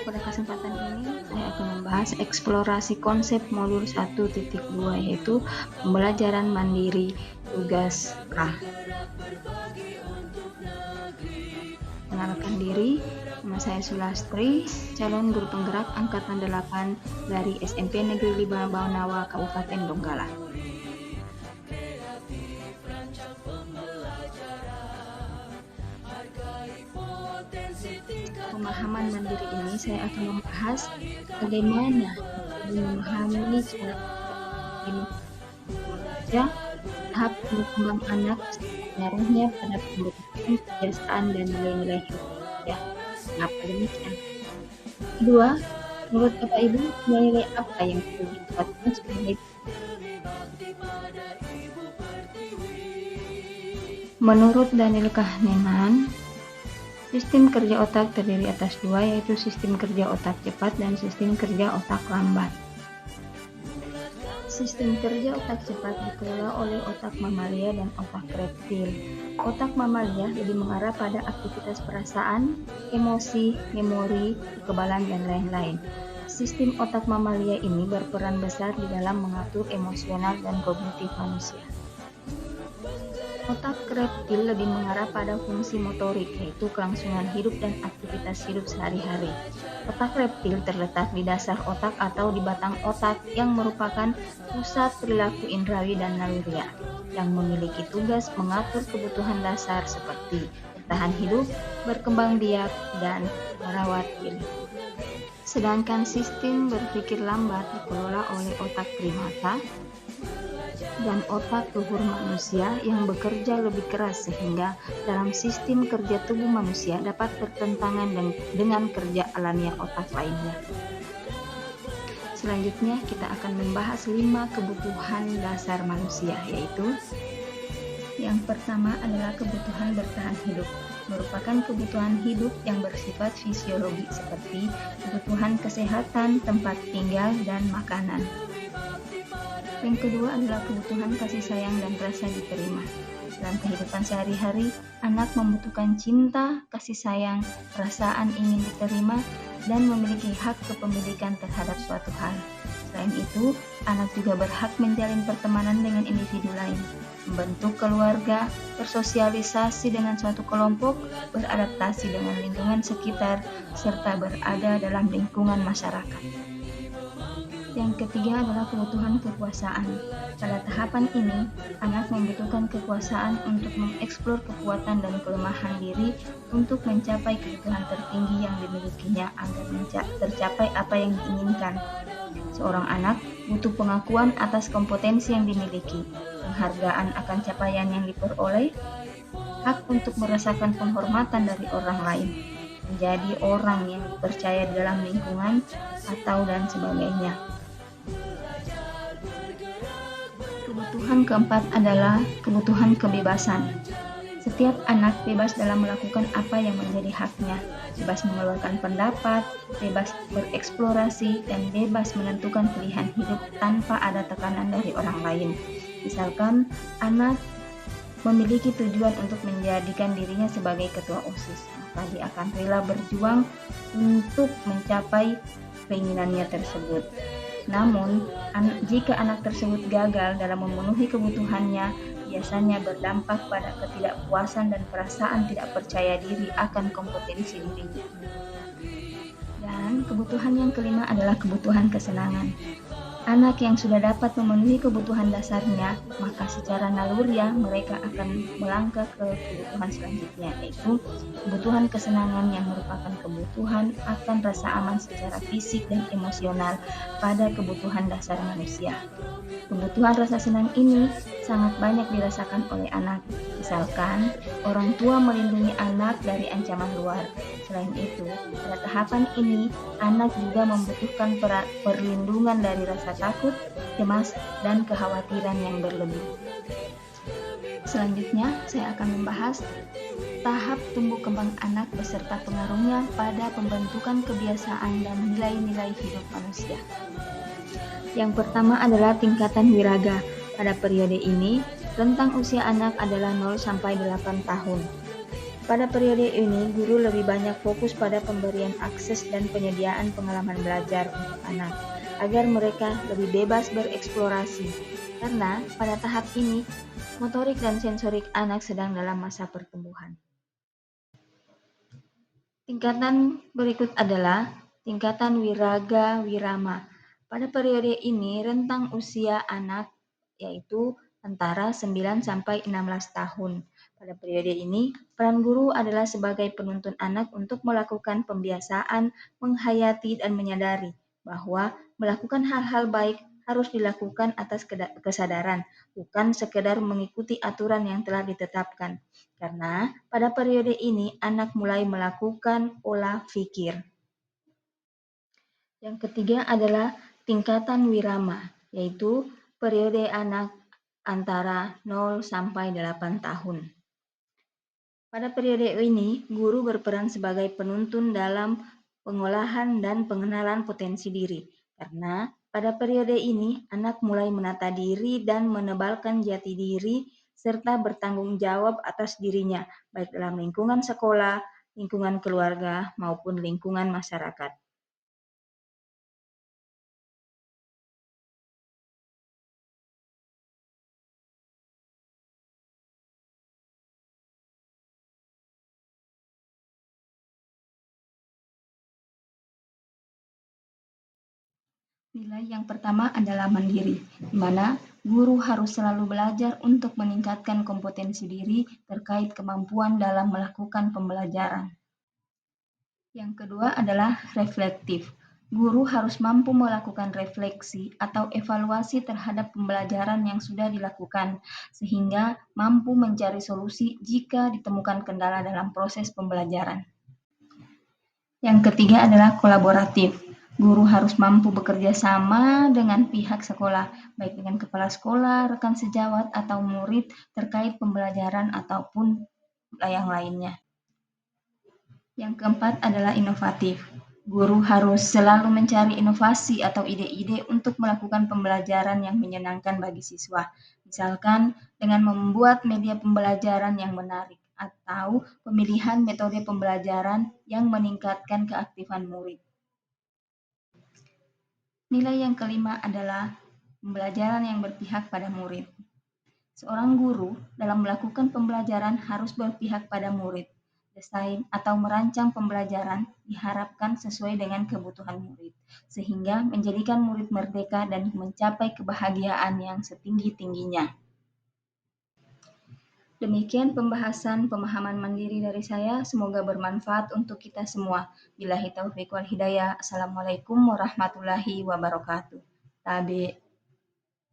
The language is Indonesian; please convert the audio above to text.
pada kesempatan ini saya akan membahas eksplorasi konsep modul 1.2 yaitu pembelajaran mandiri tugas A. Kenalkan diri, nama saya Sulastri, calon guru penggerak angkatan 8 dari SMP Negeri 5 Baunawa, Kabupaten Donggala. Pemahaman mandiri ini saya akan membahas bagaimana memahami cara belajar, tahap berkembang anak, pengaruhnya pada pembentukan kebiasaan dan nilai-nilai hidup. Ya, kenapa demikian? Kedua, menurut Bapak Ibu, nilai-nilai apa yang perlu dikuatkan sebagai Menurut Daniel Kahneman, sistem kerja otak terdiri atas dua, yaitu sistem kerja otak cepat dan sistem kerja otak lambat. Sistem kerja otak cepat dikelola oleh otak mamalia dan otak reptil. Otak mamalia lebih mengarah pada aktivitas perasaan, emosi, memori, kekebalan, dan lain-lain. Sistem otak mamalia ini berperan besar di dalam mengatur emosional dan kognitif manusia. Otak reptil lebih mengarah pada fungsi motorik, yaitu kelangsungan hidup dan aktivitas hidup sehari-hari. Otak reptil terletak di dasar otak atau di batang otak yang merupakan pusat perilaku indrawi dan naluriah, yang memiliki tugas mengatur kebutuhan dasar seperti bertahan hidup, berkembang biak, dan merawat diri. Sedangkan sistem berpikir lambat dikelola oleh otak primata dan otak luhur manusia yang bekerja lebih keras sehingga dalam sistem kerja tubuh manusia dapat bertentangan dengan kerja alamiah otak lainnya. Selanjutnya kita akan membahas 5 kebutuhan dasar manusia, yaitu yang pertama adalah kebutuhan bertahan hidup, merupakan kebutuhan hidup yang bersifat fisiologi seperti kebutuhan kesehatan, tempat tinggal, dan makanan. Yang kedua adalah kebutuhan kasih sayang dan rasa diterima. Dalam kehidupan sehari-hari, anak membutuhkan cinta, kasih sayang, perasaan ingin diterima, dan memiliki hak kepemilikan terhadap suatu hal. Selain itu, anak juga berhak menjalin pertemanan dengan individu lain, membentuk keluarga, bersosialisasi dengan suatu kelompok, beradaptasi dengan lingkungan sekitar, serta berada dalam lingkungan masyarakat. Yang ketiga adalah kebutuhan kekuasaan. Pada tahapan ini, anak membutuhkan kekuasaan untuk mengeksplor kekuatan dan kelemahan diri untuk mencapai kebutuhan tertinggi yang dimilikinya agar tercapai apa yang diinginkan. Seorang anak butuh pengakuan atas kompetensi yang dimiliki, penghargaan akan capaian yang diperoleh, hak untuk merasakan penghormatan dari orang lain, menjadi orang yang dipercaya di dalam lingkungan, atau dan sebagainya. Kebutuhan keempat adalah kebutuhan kebebasan. Setiap anak bebas dalam melakukan apa yang menjadi haknya, bebas mengeluarkan pendapat, bebas bereksplorasi, dan bebas menentukan pilihan hidup tanpa ada tekanan dari orang lain. Misalkan, anak memiliki tujuan untuk menjadikan dirinya sebagai ketua OSIS, maka dia akan rela berjuang untuk mencapai keinginannya tersebut. Namun, jika anak tersebut gagal dalam memenuhi kebutuhannya, biasanya berdampak pada ketidakpuasan dan perasaan tidak percaya diri akan kompetensi dirinya. Dan kebutuhan yang kelima adalah kebutuhan kesenangan. Anak yang sudah dapat memenuhi kebutuhan dasarnya, maka secara naluriah mereka akan melangkah ke kebutuhan selanjutnya, yaitu kebutuhan kesenangan yang merupakan kebutuhan akan rasa aman secara fisik dan emosional pada kebutuhan dasar manusia. Kebutuhan rasa senang ini sangat banyak dirasakan oleh anak. Misalkan, orang tua melindungi anak dari ancaman luar. Selain itu, pada tahapan ini, anak juga membutuhkan perlindungan dari rasa takut, cemas, dan kekhawatiran yang berlebih. Selanjutnya, saya akan membahas tahap tumbuh kembang anak beserta pengaruhnya pada pembentukan kebiasaan dan nilai-nilai hidup manusia. Yang pertama adalah tingkatan wiraga. Pada periode ini, rentang usia anak adalah 0-8 tahun. Pada periode ini, guru lebih banyak fokus pada pemberian akses dan penyediaan pengalaman belajar untuk anak, agar mereka lebih bebas bereksplorasi. Karena pada tahap ini, motorik dan sensorik anak sedang dalam masa pertumbuhan. Tingkatan berikut adalah tingkatan wiraga wirama. Pada periode ini, rentang usia anak yaitu antara 9 sampai 16 tahun. Pada periode ini, peran guru adalah sebagai penuntun anak untuk melakukan pembiasaan, menghayati, dan menyadari bahwa melakukan hal-hal baik harus dilakukan atas kesadaran, bukan sekedar mengikuti aturan yang telah ditetapkan. Karena pada periode ini anak mulai melakukan olah pikir. Yang ketiga adalah tingkatan wirama, yaitu periode anak antara 0 sampai 8 tahun. Pada periode ini, guru berperan sebagai penuntun dalam pengolahan dan pengenalan potensi diri. Karena pada periode ini, anak mulai menata diri dan menebalkan jati diri serta bertanggung jawab atas dirinya, baik dalam lingkungan sekolah, lingkungan keluarga, maupun lingkungan masyarakat. Nilai yang pertama adalah mandiri, di mana guru harus selalu belajar untuk meningkatkan kompetensi diri terkait kemampuan dalam melakukan pembelajaran. Yang kedua adalah reflektif. Guru harus mampu melakukan refleksi atau evaluasi terhadap pembelajaran yang sudah dilakukan, sehingga mampu mencari solusi jika ditemukan kendala dalam proses pembelajaran. Yang ketiga adalah kolaboratif. Guru harus mampu bekerja sama dengan pihak sekolah, baik dengan kepala sekolah, rekan sejawat, atau murid terkait pembelajaran ataupun yang lainnya. Yang keempat adalah inovatif. Guru harus selalu mencari inovasi atau ide-ide untuk melakukan pembelajaran yang menyenangkan bagi siswa. Misalkan dengan membuat media pembelajaran yang menarik atau pemilihan metode pembelajaran yang meningkatkan keaktifan murid. Nilai yang kelima adalah pembelajaran yang berpihak pada murid. Seorang guru dalam melakukan pembelajaran harus berpihak pada murid. Desain atau merancang pembelajaran diharapkan sesuai dengan kebutuhan murid, sehingga menjadikan murid merdeka dan mencapai kebahagiaan yang setinggi-tingginya. Demikian pembahasan pemahaman mandiri dari saya, semoga bermanfaat untuk kita semua. Billahi taufiq wal hidayah. Assalamualaikum warahmatullahi wabarakatuh. Tabe.